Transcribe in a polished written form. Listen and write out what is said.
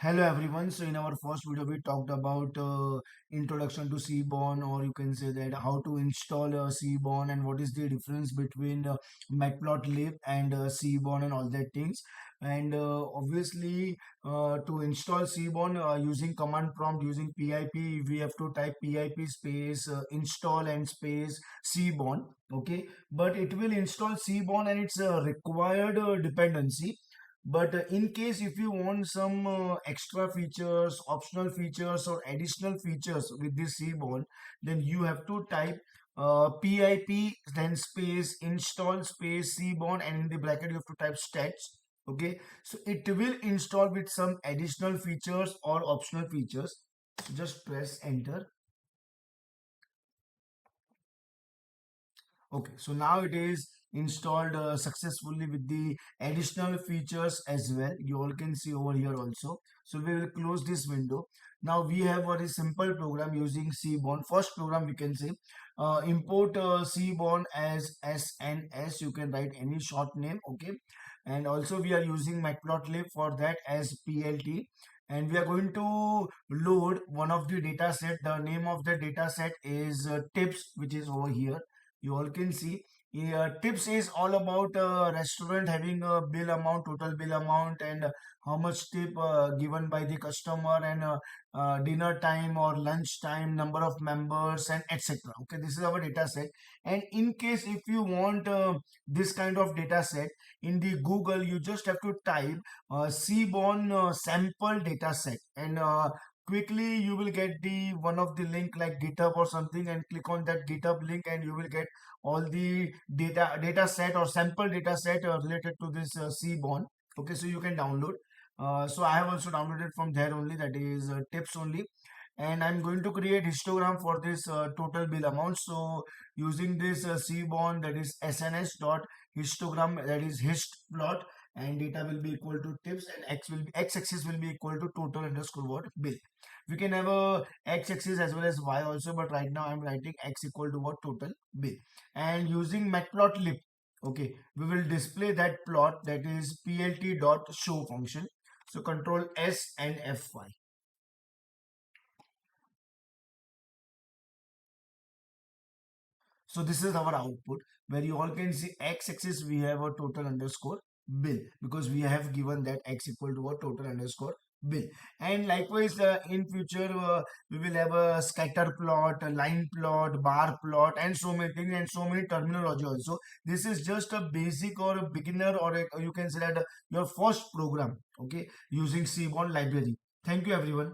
Hello everyone. So in our first video we talked about introduction to Seaborn, or you can say that how to install Seaborn and what is the difference between Matplotlib and Seaborn and all that things. And obviously to install Seaborn using command prompt using pip, we have to type pip space install and space Seaborn. Okay, but it will install Seaborn and it's a required dependency. But in case if you want some extra features, optional features, or additional features with this Seaborn, then you have to type pip then space install space Seaborn, and in the bracket you have to type stats. Okay, so it will install with some additional features or optional features. So just press enter. Okay, so now it is installed successfully with the additional features as well. You all can see over here also. So we will close this window. Now we have a very simple program using Seaborn. First program we can say import Seaborn as SNS. You can write any short name. Okay, and also we are using Matplotlib for that as PLT. And we are going to load one of the data set. The name of the data set is tips, which is over here. You all can see tips is all about restaurant having a bill amount, total bill amount, and how much tip given by the customer, and dinner time or lunch time, number of members, and etc. Okay, this is our data set. And in case if you want this kind of data set in the Google, you just have to type Seaborn sample data set, and quickly you will get the one of the link like GitHub or something, and click on that GitHub link and you will get all the data set or sample data set related to this Seaborn. Okay, so you can download. So I have also downloaded from there only, that is tips only. And I'm going to create histogram for this total bill amount. So using this Seaborn, that is sns dot histogram, that is hist plot, and data will be equal to tips, and x-axis will be equal to total underscore what bill. We can have a x-axis as well as y also, but right now I'm writing x equal to what total bill. And using matplotlib, okay, we will display that plot, that is plt dot show function. So control s and f5. So this is our output, where you all can see x-axis we have a total underscore bill, because we have given that x equal to a total underscore bill. And likewise in future we will have a scatter plot, a line plot, bar plot, and so many things, and so many terminology also. This is just a basic or a beginner, or you can say that your first program, okay, using Seaborn library. Thank you everyone.